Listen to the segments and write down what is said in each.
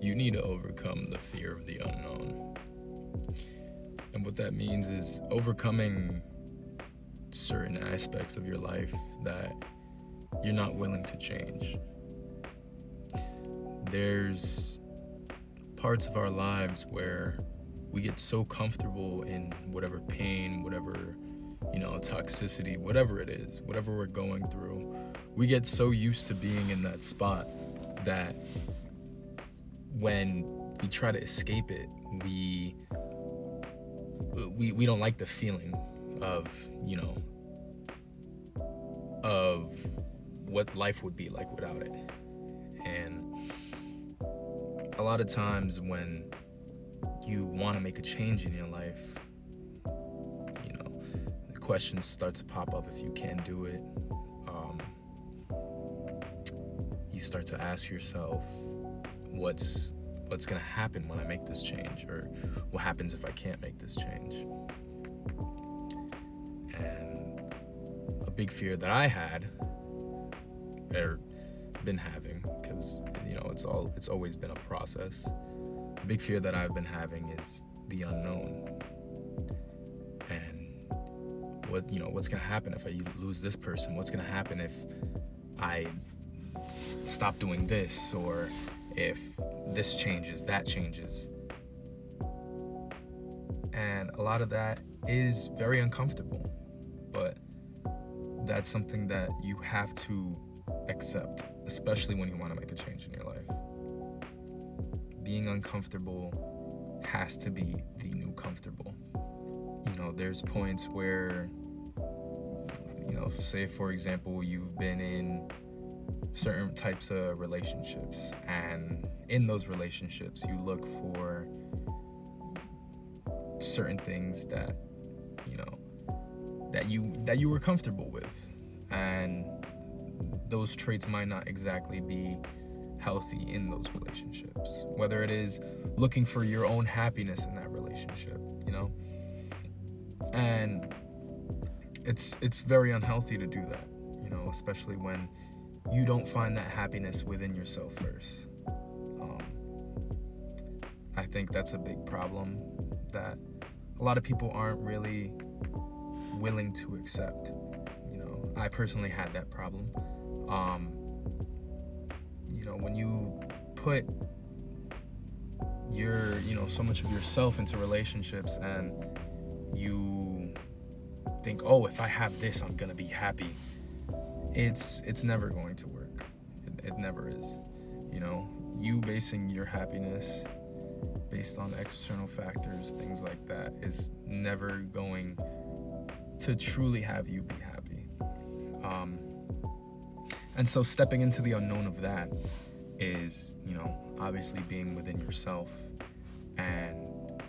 you need to overcome the fear of the unknown. And what that means is overcoming certain aspects of your life that you're not willing to change. There's parts of our lives where we get so comfortable in whatever pain, whatever, toxicity, whatever it is, whatever we're going through. We get so used to being in that spot that when we try to escape it, we don't like the feeling of what life would be like without it. And a lot of times when you want to make a change in your life, the questions start to pop up if you can do it. You start to ask yourself, what's going to happen when I make this change, or what happens if I can't make this change? And a big fear that I had, or been having, because it's always been a process. A big fear that I've been having is the unknown, and what's going to happen if I lose this person? What's going to happen if I stop doing this, or if this changes, that changes? And a lot of that is very uncomfortable, but that's something that you have to accept, especially when you want to make a change in your life. Being uncomfortable has to be the new comfortable. There's points where, say for example, you've been in certain types of relationships, and in those relationships you look for certain things that you were comfortable with, and those traits might not exactly be healthy in those relationships, whether it is looking for your own happiness in that relationship, and it's very unhealthy to do that, especially when you don't find that happiness within yourself first. I think that's a big problem that a lot of people aren't really willing to accept. I personally had that problem. When you put your, so much of yourself into relationships, and you think, oh, if I have this, I'm gonna be happy. It's never going to work. It never is. You basing your happiness based on external factors, things like that, is never going to truly have you be happy. And so stepping into the unknown of that is, obviously being within yourself and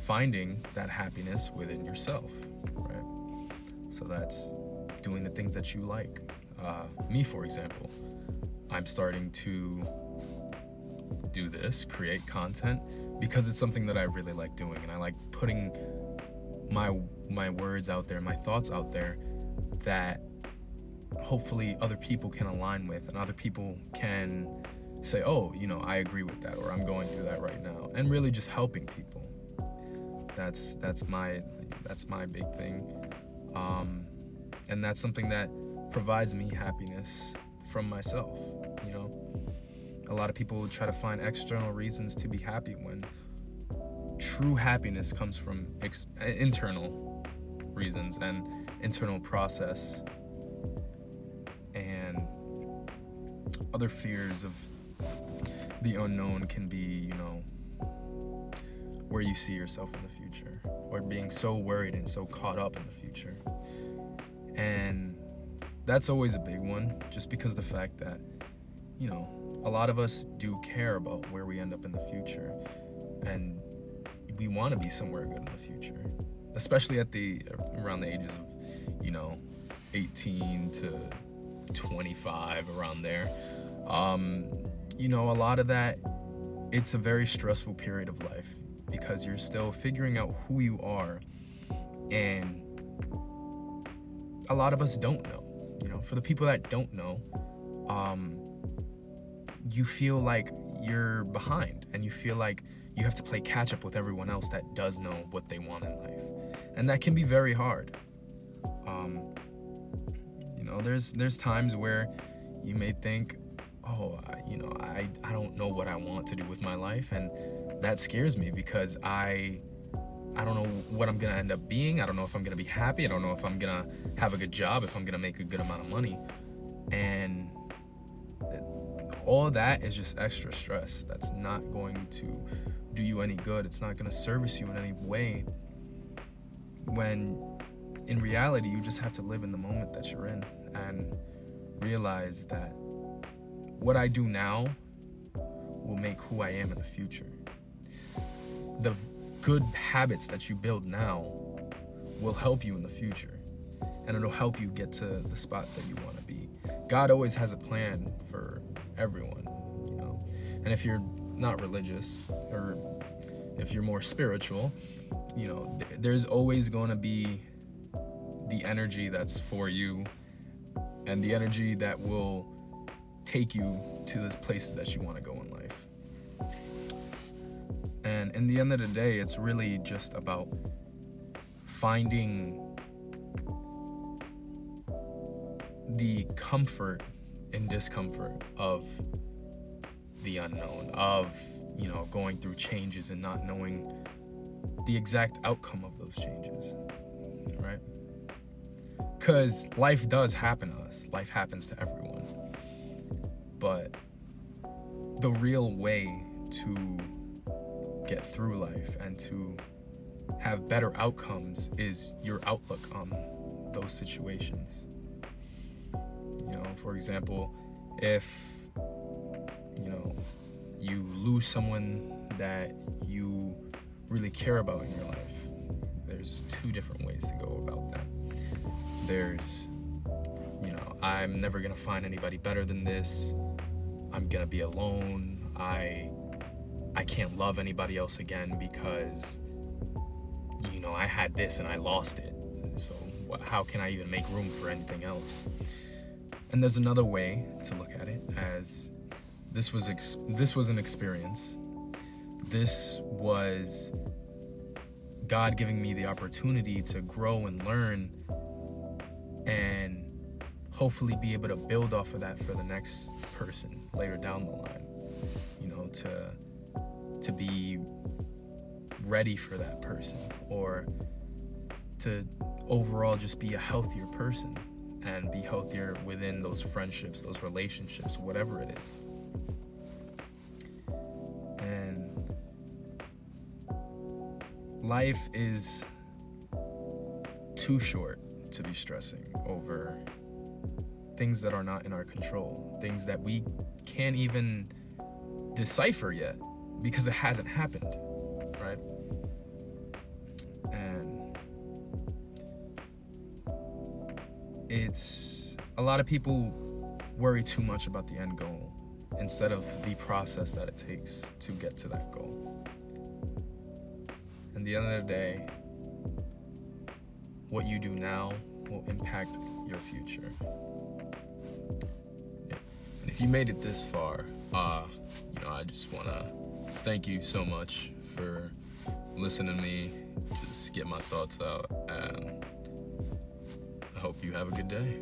finding that happiness within yourself, right? So that's doing the things that you like. Me, for example, I'm starting to do this, create content, because it's something that I really like doing, and I like putting my words out there, my thoughts out there, that hopefully other people can align with, and other people can say, oh, I agree with that, or I'm going through that right now, and really just helping people. That's my big thing. And that's something that provides me happiness from myself. A lot of people try to find external reasons to be happy, when true happiness comes from internal reasons and internal process. And other fears of the unknown can be, where you see yourself in the future, or being so worried and so caught up in the future. And that's always a big one, just because the fact that, a lot of us do care about where we end up in the future, and we want to be somewhere good in the future, especially around the ages of, 18 to 25, around there. A lot of that, it's a very stressful period of life, because you're still figuring out who you are, and a lot of us don't know. For the people that don't know, you feel like you're behind and you feel like you have to play catch up with everyone else that does know what they want in life. And that can be very hard. There's times where you may think, oh, I don't know what I want to do with my life, and that scares me because I don't know what I'm gonna end up being. I don't know if I'm gonna be happy. I don't know if I'm gonna have a good job, if I'm gonna make a good amount of money. And all of that is just extra stress. That's not going to do you any good. It's not gonna service you in any way, when in reality you just have to live in the moment that you're in and realize that what I do now will make who I am in the future. The good habits that you build now will help you in the future, and it'll help you get to the spot that you want to be. God always has a plan for everyone, and if you're not religious, or if you're more spiritual, there's always going to be the energy that's for you and the energy that will take you to the places that you want to go in life. And in the end of the day, it's really just about finding the comfort in discomfort of the unknown, of going through changes and not knowing the exact outcome of those changes, right? Because life does happen to us. Life happens to everyone. But the real way to get through life and to have better outcomes is your outlook on those situations. For example, if you lose someone that you really care about in your life, there's two different ways to go about that. There's, I'm never gonna find anybody better than this. I'm gonna be alone. I can't love anybody else again because, I had this and I lost it. So how can I even make room for anything else? And there's another way to look at it as this was an experience. This was God giving me the opportunity to grow and learn, and hopefully be able to build off of that for the next person later down the line, to be ready for that person, or to overall just be a healthier person and be healthier within those friendships, those relationships, whatever it is. And life is too short to be stressing over things that are not in our control, things that we can't even decipher yet because it hasn't happened, right? And it's a lot of people worry too much about the end goal instead of the process that it takes to get to that goal. And at the end of the day, what you do now will impact your future. And if you made it this far, I just want to thank you so much for listening to me just get my thoughts out, and I hope you have a good day.